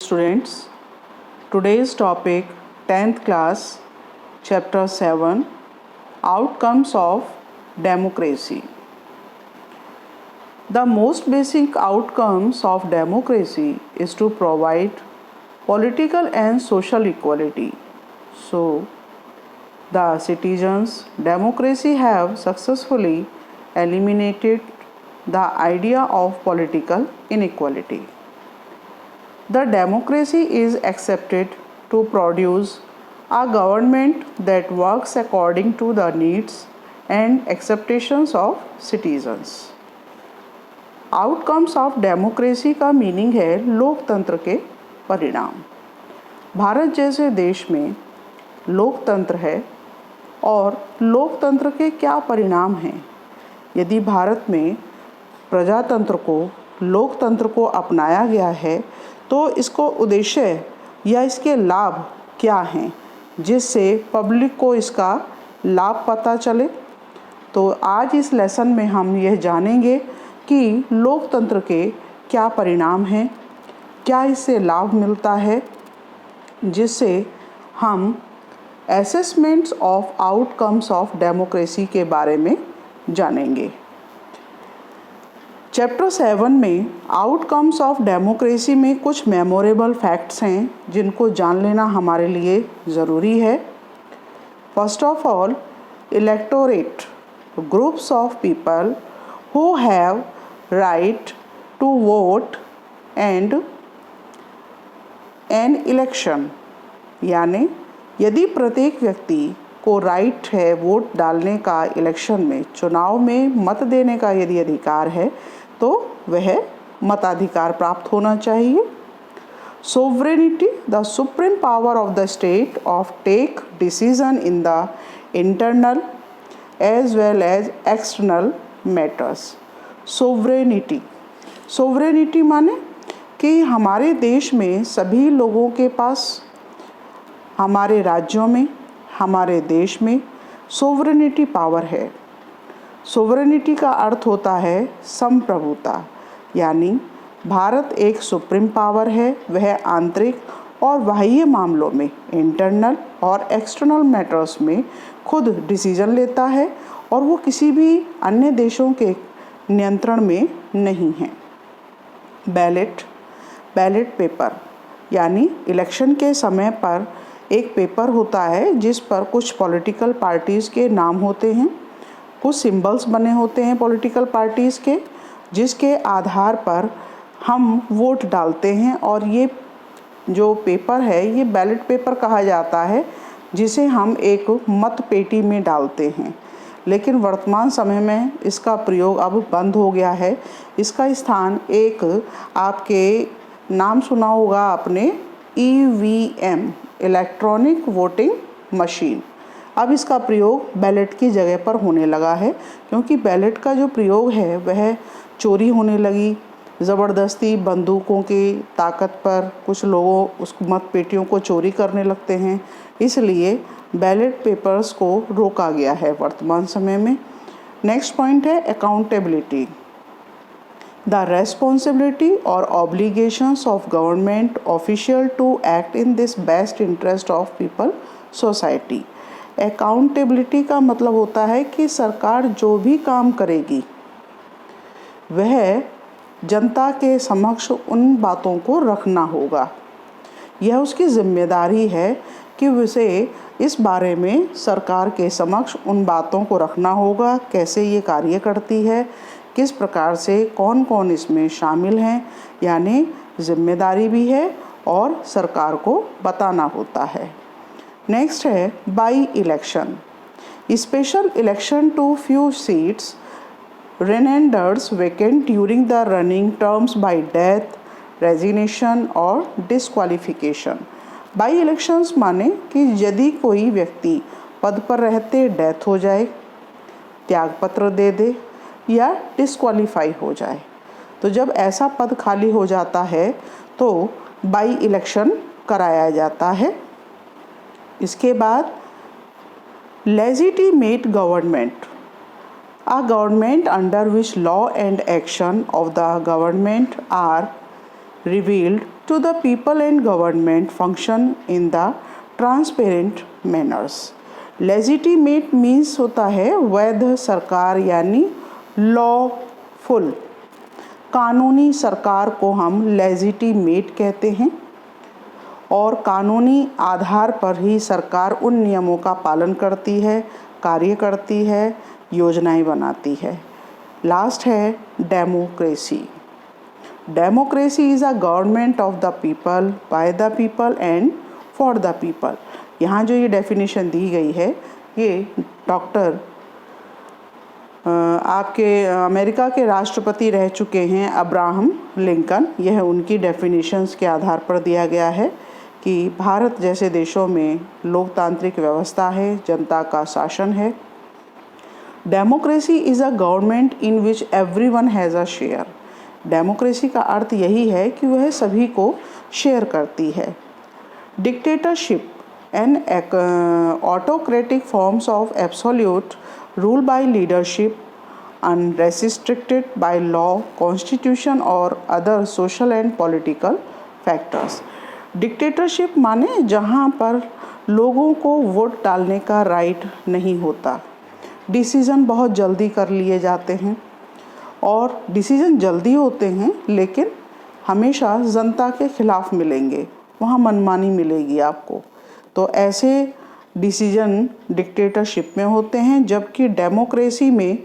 students, today's topic 10th class, chapter 7, Outcomes of Democracy. The most basic outcomes of democracy is to provide political and social equality. So, the citizens' democracy have successfully eliminated the idea of political inequality. The democracy is accepted to produce a government that works according to the needs and expectations of citizens. Outcomes of democracy का meaning है लोकतंत्र के परिणाम। भारत जैसे देश में लोकतंत्र है और लोकतंत्र के क्या परिणाम हैं। यदि भारत में प्रजातंत्र को लोकतंत्र को अपनाया गया है तो इसको उद्देश्य या इसके लाभ क्या हैं जिससे पब्लिक को इसका लाभ पता चले। तो आज इस लेसन में हम यह जानेंगे कि लोकतंत्र के क्या परिणाम हैं, क्या इससे लाभ मिलता है, जिससे हम assessments of outcomes of democracy के बारे में जानेंगे। चैप्टर 7 में आउटकम्स ऑफ डेमोक्रेसी में कुछ मेमोरेबल फैक्ट्स हैं जिनको जान लेना हमारे लिए ज़रूरी है। First of all, electorate groups of people who have right to vote and an election, यानी यदि प्रत्येक व्यक्ति को राइट है वोट डालने का, इलेक्शन में चुनाव में मत देने का यदि अधिकार है तो वह मताधिकार प्राप्त होना चाहिए। Sovereignty, the supreme power of the state of take decision in the internal as well as external matters. Sovereignty माने कि हमारे देश में सभी लोगों के पास, हमारे राज्यों में, हमारे देश में सोवरेनिटी पावर है। सोवरेनिटी का अर्थ होता है संप्रभुता, यानी भारत एक सुप्रीम पावर है। वह आंतरिक और बाह्य मामलों में, इंटरनल और एक्सटर्नल मैटर्स में खुद डिसीजन लेता है और वो किसी भी अन्य देशों के नियंत्रण में नहीं है। बैलेट पेपर, यानी इलेक्शन के समय पर एक पेपर होता है जिस पर कुछ पॉलिटिकल पार्टीज़ के नाम होते हैं, कुछ सिंबल्स बने होते हैं पॉलिटिकल पार्टीज़ के, जिसके आधार पर हम वोट डालते हैं। और ये जो पेपर है ये बैलेट पेपर कहा जाता है, जिसे हम एक मत पेटी में डालते हैं। लेकिन वर्तमान समय में इसका प्रयोग अब बंद हो गया है। इसका स्थान एक आपके नाम सुना होगा आपने, EVM, इलेक्ट्रॉनिक वोटिंग मशीन। अब इसका प्रयोग बैलेट की जगह पर होने लगा है, क्योंकि बैलेट का जो प्रयोग है वह चोरी होने लगी। ज़बरदस्ती बंदूकों की ताकत पर कुछ लोगों उस मत पेटियों को चोरी करने लगते हैं, इसलिए बैलेट पेपर्स को रोका गया है वर्तमान समय में। नेक्स्ट पॉइंट है अकाउंटेबिलिटी, द रेस्पॉन्सिबिलिटी और obligations of government official to act in this best interest of people society. Accountability का मतलब होता है कि सरकार जो भी काम करेगी वह जनता के समक्ष उन बातों को रखना होगा। यह उसकी जिम्मेदारी है कि उसे इस बारे में सरकार के समक्ष उन बातों को रखना होगा, कैसे ये कार्य करती है, किस प्रकार से कौन कौन इसमें शामिल हैं, यानी जिम्मेदारी भी है और सरकार को बताना होता है। नेक्स्ट है by election, special election to few seats renders vacant during the running terms by death, resignation और डिस्क्वालिफिकेशन। बाई इलेक्शंस माने कि यदि कोई व्यक्ति पद पर रहते डेथ हो जाए, त्यागपत्र दे दे या डिस्क्वालीफाई हो जाए, तो जब ऐसा पद खाली हो जाता है तो बाई इलेक्शन कराया जाता है। इसके बाद legitimate government, a government under which law and action of the government are revealed to the people and government function in the transparent manners. Legitimate means होता है वैध सरकार यानी lawful। कानूनी सरकार को हम लेजिटिमेट कहते हैं और कानूनी आधार पर ही सरकार उन नियमों का पालन करती है, कार्य करती है, योजनाएं बनाती है। लास्ट है democracy. Democracy is a government of the people, by the people and for the people. यहाँ जो ये डेफिनेशन दी गई है ये डॉक्टर आपके अमेरिका के राष्ट्रपति रह चुके हैं अब्राहम लिंकन, यह उनकी डेफिनेशंस के आधार पर दिया गया है कि भारत जैसे देशों में लोकतांत्रिक व्यवस्था है, जनता का शासन है। Democracy is a government in which everyone has a share. Democracy का अर्थ यही है कि वह सभी को शेयर करती है। Dictatorship and autocratic forms of absolute rule by leadership unrestricted by law, constitution or other social and political factors। Dictatorship माने जहाँ पर लोगों को वोट डालने का राइट नहीं होता, डिसीज़न बहुत जल्दी कर लिए जाते हैं और डिसीज़न जल्दी होते हैं लेकिन हमेशा जनता के खिलाफ मिलेंगे, वहाँ मनमानी मिलेगी आपको। तो ऐसे डिसीजन डिक्टेटरशिप में होते हैं, जबकि डेमोक्रेसी में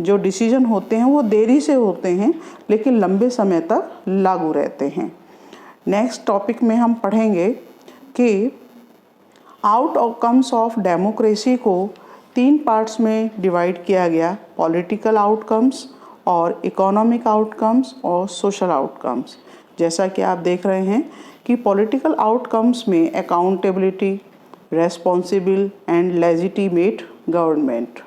जो डिसीजन होते हैं वो देरी से होते हैं लेकिन लंबे समय तक लागू रहते हैं। नेक्स्ट टॉपिक में हम पढ़ेंगे कि आउटकम्स ऑफ डेमोक्रेसी को 3 पार्ट्स में डिवाइड किया गया, पॉलिटिकल आउटकम्स और इकोनॉमिक आउटकम्स और सोशल आउटकम्स। जैसा कि आप देख रहे हैं कि पॉलिटिकल आउटकम्स में accountability, responsible and legitimate government.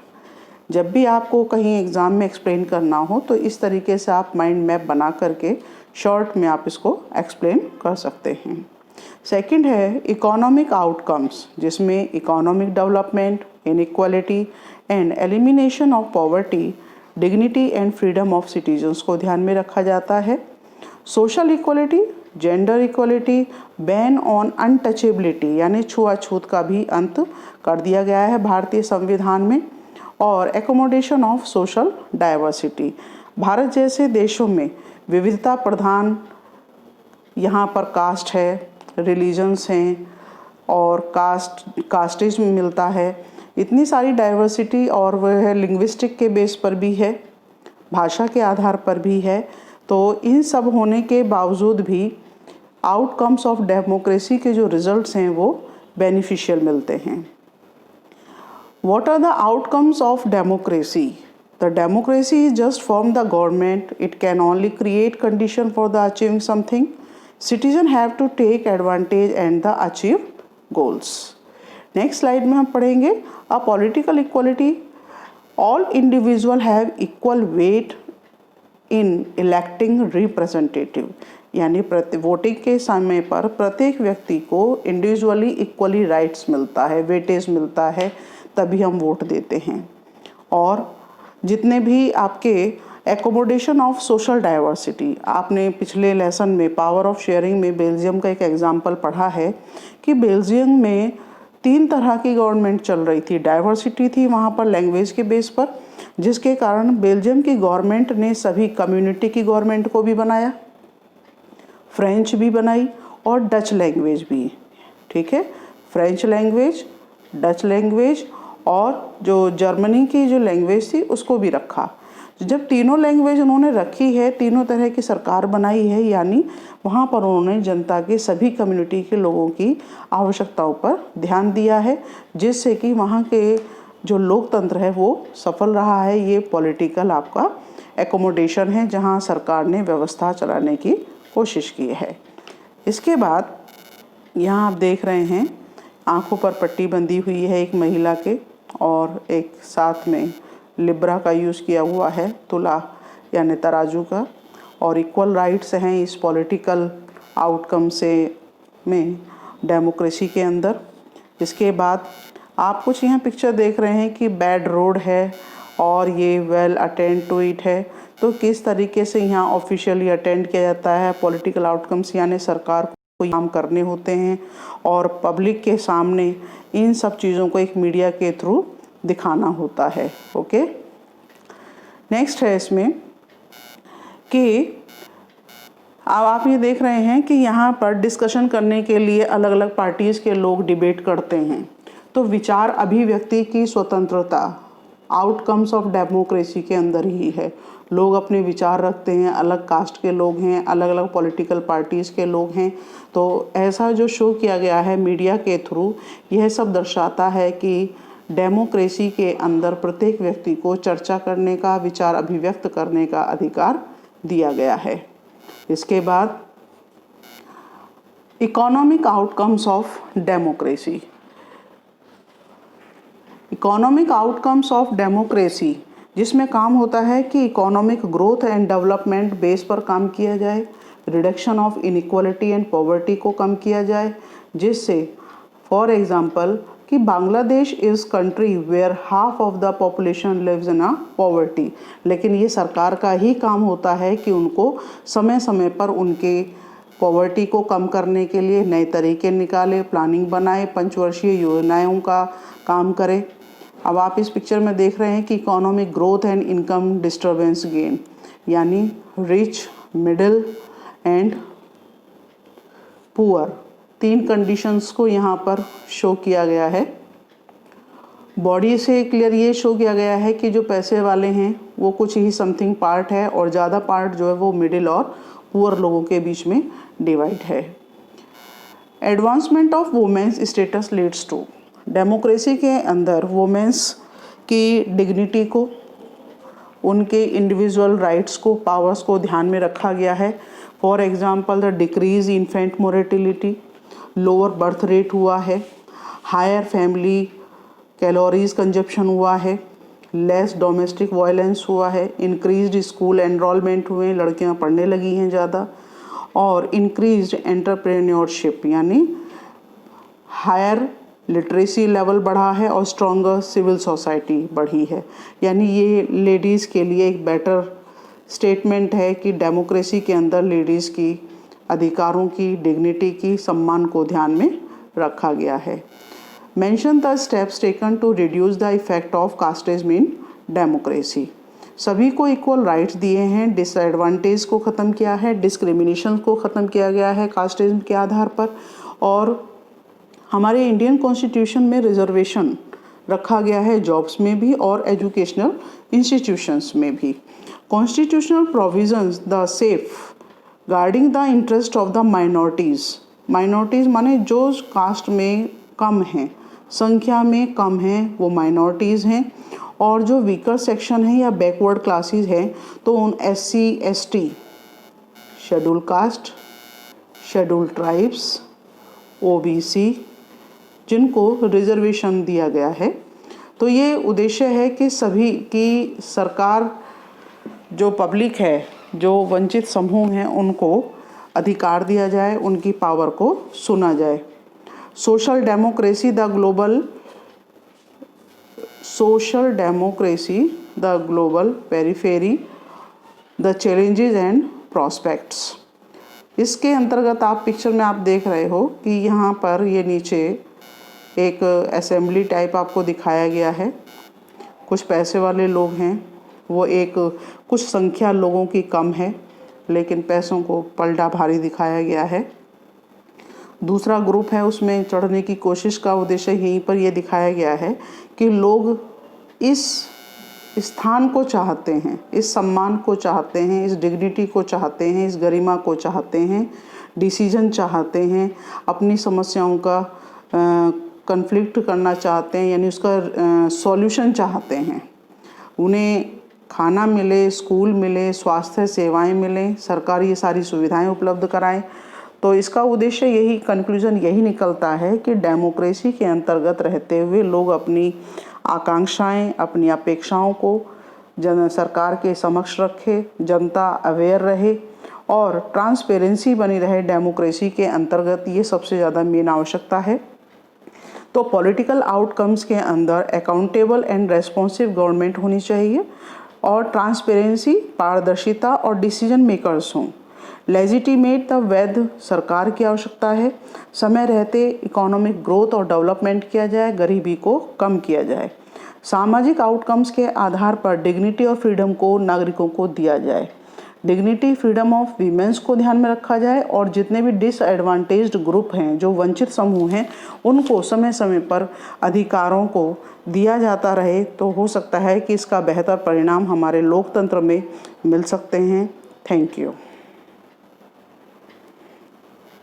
जब भी आपको कहीं एग्ज़ाम में एक्सप्लेन करना हो तो इस तरीके से आप माइंड मैप बना करके शॉर्ट में आप इसको एक्सप्लेन कर सकते हैं। सेकंड है इकोनॉमिक आउटकम्स, जिसमें economic development, inequality and elimination of poverty, dignity and freedom of citizens को ध्यान में रखा जाता है। Social equality, gender equality, ban on untouchability यानी छुआछूत का भी अंत कर दिया गया है भारतीय संविधान में, और accommodation of social diversity. Bharat जैसे देशों में विविधता प्रधान यहाँ पर कास्ट है, रिलीजन्स हैं और कास्टिज्म मिलता है, इतनी सारी डाइवर्सिटी, और वह लिंग्विस्टिक के बेस पर भी है, भाषा के आधार पर भी है। तो इन सब होने के बावजूद भी आउटकम्स ऑफ डेमोक्रेसी के जो रिजल्ट्स हैं वो बेनिफिशियल मिलते हैं। What are the outcomes of democracy? The democracy is just form the government, it can only create condition for the achieving something, citizen have to take advantage and the achieve goals. Next slide में हम पढ़ेंगे a political equality, all individual have equal weight in electing representative, यानी voting के समय पर प्रत्येक व्यक्ति को इंडिविजुअली इक्वली राइट्स मिलता है, वेटेज मिलता है, तभी हम वोट देते हैं। और जितने भी आपके एकोमोडेशन ऑफ सोशल डाइवर्सिटी, आपने पिछले लेसन में पावर ऑफ शेयरिंग में बेल्जियम का एक एग्जाम्पल पढ़ा है कि बेल्जियम में 3 तरह की गवर्नमेंट चल रही थी, डाइवर्सिटी थी वहाँ पर लैंग्वेज के बेस पर, जिसके कारण बेल्जियम की गवर्नमेंट ने सभी कम्युनिटी की गवर्नमेंट को भी बनाया, फ्रेंच भी बनाई और डच लैंग्वेज भी, ठीक है, फ्रेंच लैंग्वेज, डच लैंग्वेज और जो जर्मनी की जो लैंग्वेज थी उसको भी रखा। जब तीनों लैंग्वेज उन्होंने रखी है, तीनों तरह की सरकार बनाई है, यानी वहाँ पर उन्होंने जनता के सभी कम्युनिटी के लोगों की आवश्यकताओं पर ध्यान दिया है, जिससे कि वहाँ के जो लोकतंत्र है वो सफल रहा है। ये पॉलिटिकल आपका एकोमोडेशन है जहाँ सरकार ने व्यवस्था चलाने की कोशिश की है। इसके बाद यहाँ आप देख रहे हैं आँखों पर पट्टी बंधी हुई है एक महिला के, और एक साथ में लिब्रा का यूज़ किया हुआ है, तुला यानी तराजू का, और इक्वल राइट्स हैं इस पॉलिटिकल आउटकम से में डेमोक्रेसी के अंदर। इसके बाद आप कुछ यहाँ पिक्चर देख रहे हैं कि बैड रोड है और ये वेल अटेंड टू इट है, तो किस तरीके से यहाँ ऑफिशियली अटेंड किया जाता है, पॉलिटिकल आउटकम्स यानी सरकार को काम करने होते हैं और पब्लिक के सामने इन सब चीज़ों को एक मीडिया के थ्रू दिखाना होता है। ओके, नेक्स्ट है इसमें कि अब आप ये देख रहे हैं कि यहाँ पर डिस्कशन करने के लिए अलग अलग पार्टीज़ के लोग डिबेट करते हैं। तो विचार अभिव्यक्ति की स्वतंत्रता आउटकम्स ऑफ डेमोक्रेसी के अंदर ही है। लोग अपने विचार रखते हैं, अलग कास्ट के लोग हैं, अलग अलग पॉलिटिकल पार्टीज़ के लोग हैं। तो ऐसा जो शो किया गया है मीडिया के थ्रू, यह सब दर्शाता है कि डेमोक्रेसी के अंदर प्रत्येक व्यक्ति को चर्चा करने का, विचार अभिव्यक्त करने का अधिकार दिया गया है। इसके बाद economic outcomes of democracy. Economic outcomes of democracy जिसमें काम होता है कि economic growth and development base पर काम किया जाए, reduction of inequality and poverty को कम किया जाए, जिससे फॉर एग्जांपल कि Bangladesh is country where half of the population lives in a poverty, लेकिन ये सरकार का ही काम होता है कि उनको समय समय पर उनके पॉवर्टी को कम करने के लिए नए तरीके निकाले, प्लानिंग बनाए, पंचवर्षीय योजनाओं का काम करे। अब आप इस पिक्चर में देख रहे हैं कि economic growth and income disturbance gain, यानी rich, middle and poor, 3 conditions को यहाँ पर शो किया गया है। बॉडी से क्लियर ये शो किया गया है कि जो पैसे वाले हैं वो कुछ ही समथिंग पार्ट है और ज़्यादा पार्ट जो है वो मिडिल और पुअर लोगों के बीच में डिवाइड है। Advancement of women's status leads to, democracy के अंदर वुमेन्स की डिग्निटी को, उनके इंडिविजुअल राइट्स को, पावर्स को ध्यान में रखा गया है। For example the decrease infant mortality, lower berth rate हुआ है, हायर फैमिली कैलोरीज कंजप्शन हुआ है, लेस डोमेस्टिक वायलेंस हुआ है, इंक्रीज्ड स्कूल एनरोलमेंट हुए, लड़कियां पढ़ने लगी हैं ज़्यादा, और इंक्रीज्ड एंटरप्रेन्योरशिप यानी हायर लिटरेसी लेवल बढ़ा है और स्ट्रॉन्गर सिविल सोसाइटी बढ़ी है। यानी ये लेडीज़ के लिए एक बेटर स्टेटमेंट है कि डेमोक्रेसी के अंदर लेडीज़ की अधिकारों की, डिग्निटी की, सम्मान को ध्यान में रखा गया है। Mention the steps taken to reduce the effect of casteism in democracy, सभी को इक्वल राइट्स दिए हैं, डिसएडवांटेज को ख़त्म किया है, डिस्क्रिमिनेशन को ख़त्म किया गया है कास्टिज्म के आधार पर, और हमारे इंडियन कॉन्स्टिट्यूशन में रिजर्वेशन रखा गया है जॉब्स में भी और एजुकेशनल इंस्टीट्यूशंस में भी। Constitutional provisions the safeguarding the interest of the minorities, minorities माने जो कास्ट में कम हैं, संख्या में कम हैं, वो माइनॉरिटीज़ हैं, और जो वीकर सेक्शन है या बैकवर्ड क्लासेस हैं तो उन SC ST, schedule caste, schedule tribes, OBC जिनको रिजर्वेशन दिया गया है। तो ये उद्देश्य है कि सभी की सरकार, जो पब्लिक है, जो वंचित समूह हैं, उनको अधिकार दिया जाए, उनकी पावर को सुना जाए। Social democracy the global periphery the challenges and prospects. इसके अंतर्गत आप पिक्चर में आप देख रहे हो कि यहाँ पर ये नीचे एक असेंबली टाइप आपको दिखाया गया है। कुछ पैसे वाले लोग हैं, वो एक कुछ संख्या लोगों की कम है लेकिन पैसों को पलटा भारी दिखाया गया है। दूसरा ग्रुप है, उसमें चढ़ने की कोशिश का उद्देश्य यहीं पर ये दिखाया गया है कि लोग इस स्थान को चाहते हैं, इस सम्मान को चाहते हैं, इस डिग्निटी को चाहते हैं, इस गरिमा को चाहते हैं, डिसीजन चाहते हैं, अपनी समस्याओं का कन्फ्लिक्ट करना चाहते हैं, यानी उसका सॉल्यूशन चाहते हैं। उन्हें खाना मिले, स्कूल मिले, स्वास्थ्य सेवाएं मिलें, सरकार ये सारी सुविधाएं उपलब्ध कराएं। तो इसका उद्देश्य यही, कंक्लूजन यही निकलता है कि डेमोक्रेसी के अंतर्गत रहते हुए लोग अपनी आकांक्षाएं, अपनी अपेक्षाओं को सरकार के समक्ष रखे, जनता अवेयर रहे और ट्रांसपेरेंसी बनी रहे डेमोक्रेसी के अंतर्गत, ये सबसे ज़्यादा मेन आवश्यकता है। तो पॉलिटिकल आउटकम्स के अंदर अकाउंटेबल एंड रेस्पॉन्सिव गवर्नमेंट होनी चाहिए, और ट्रांसपेरेंसी, पारदर्शिता और डिसीजन मेकर्स हों। लेजिटिमेट द वैध सरकार की आवश्यकता है। समय रहते इकोनॉमिक ग्रोथ और डेवलपमेंट किया जाए, गरीबी को कम किया जाए। सामाजिक आउटकम्स के आधार पर डिग्निटी और फ्रीडम को नागरिकों को दिया जाए। डिग्निटी, फ्रीडम ऑफ वीमेंस को ध्यान में रखा जाए और जितने भी डिसएडवांटेज्ड ग्रुप हैं, जो वंचित समूह हैं, उनको समय समय पर अधिकारों को दिया जाता रहे, तो हो सकता है कि इसका बेहतर परिणाम हमारे लोकतंत्र में मिल सकते हैं। Thank you.